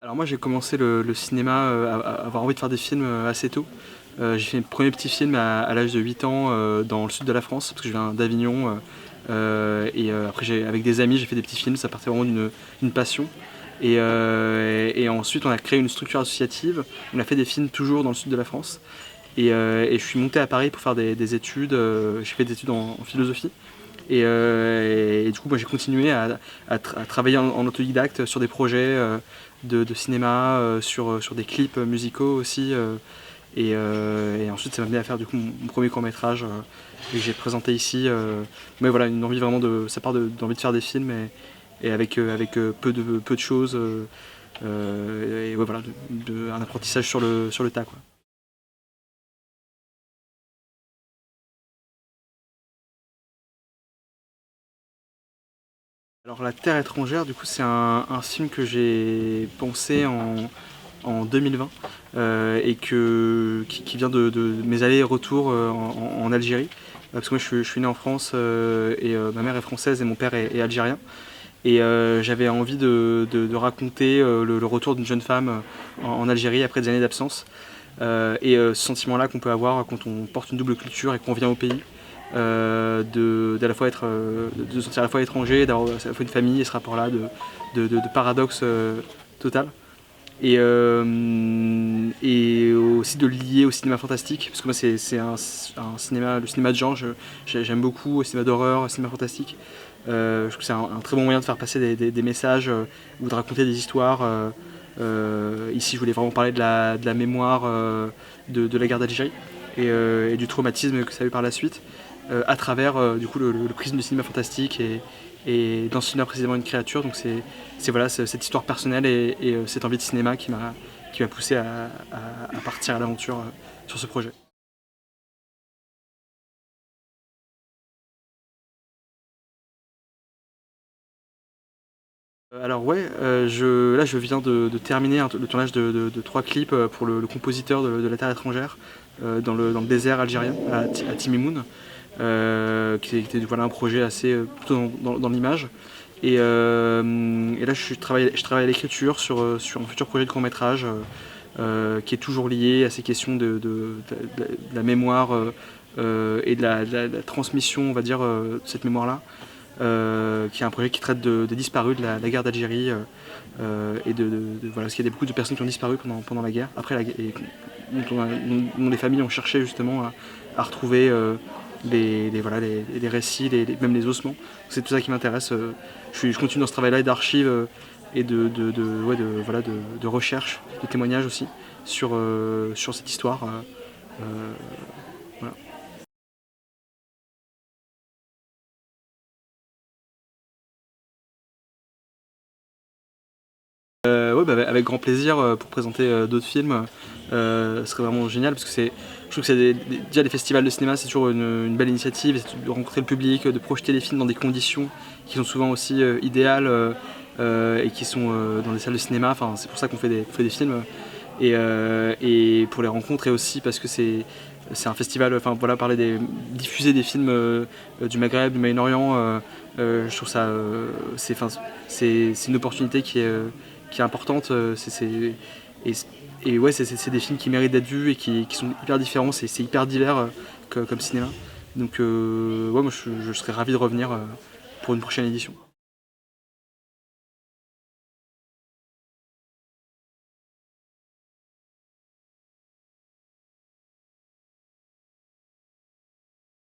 Alors moi j'ai commencé le cinéma, à avoir envie de faire des films assez tôt. J'ai fait mes premiers petits films à l'âge de 8 ans dans le sud de la France, parce que je viens d'Avignon. Après avec des amis j'ai fait des petits films, ça partait vraiment d'une passion. Et ensuite on a créé une structure associative, on a fait des films toujours dans le sud de la France. Et je suis monté à Paris pour faire des études, j'ai fait des études en philosophie. Et du coup, moi, j'ai continué à travailler en autodidacte sur des projets de cinéma, sur des clips musicaux aussi. Et ensuite, ça m'a amené à faire du coup mon premier court-métrage que j'ai présenté ici. Mais voilà, une envie vraiment ça part d'envie de faire des films et avec peu de choses. Et ouais, voilà, un apprentissage sur le tas, quoi. Alors La Terre étrangère, du coup, c'est un film que j'ai pensé en 2020 qui vient de mes allers et retours en Algérie. Parce que moi je suis né en France et ma mère est française et mon père est algérien. Et j'avais envie de raconter le retour d'une jeune femme en Algérie après des années d'absence. Ce sentiment-là qu'on peut avoir quand on porte une double culture et qu'on vient au pays. De se sentir à la fois étranger, d'avoir à la fois une famille et ce rapport-là de paradoxe total. Et aussi de le lier au cinéma fantastique, parce que moi c'est un cinéma, le cinéma de genre, j'aime beaucoup, le cinéma d'horreur, le cinéma fantastique. Je trouve que c'est un très bon moyen de faire passer des messages ou de raconter des histoires. Ici je voulais vraiment parler de la mémoire de la guerre d'Algérie et du traumatisme que ça a eu par la suite, à travers du coup le prisme du cinéma fantastique et dans ce cinéma précisément une créature. Donc c'est voilà, cette histoire personnelle et cette envie de cinéma qui m'a poussé à partir à l'aventure sur ce projet. Alors ouais, là je viens de terminer le tournage de 3 clips pour le compositeur de La Terre étrangère dans le désert algérien à Timimoun, qui était voilà, un projet assez plutôt dans l'image. Et là je travaille à l'écriture sur un futur projet de court-métrage qui est toujours lié à ces questions de la mémoire et de la transmission, on va dire, de cette mémoire-là. Qui est un projet qui traite des disparus de la guerre d'Algérie et voilà, parce qu'il y a beaucoup de personnes qui ont disparu pendant la guerre, après la guerre, et dont les familles ont cherché justement à retrouver voilà, les récits, même les ossements. C'est tout ça qui m'intéresse. Je continue dans ce travail-là d'archives et ouais, voilà, de recherche, de témoignages aussi sur cette histoire. Voilà. Ouais, bah, avec grand plaisir pour présenter d'autres films. Ce serait vraiment génial parce que je trouve que déjà les festivals de cinéma c'est toujours une belle initiative, c'est de rencontrer le public, de projeter les films dans des conditions qui sont souvent aussi idéales et qui sont dans des salles de cinéma. Enfin, c'est pour ça qu'on fait des films et pour les rencontres et aussi parce que c'est un festival, enfin voilà, diffuser des films du Maghreb, du Moyen-Orient, je trouve ça, c'est une opportunité qui est importante. Et, et ouais, c'est des films qui méritent d'être vus et qui sont hyper différents, c'est hyper divers comme cinéma. Donc ouais, moi je serais ravi de revenir pour une prochaine édition.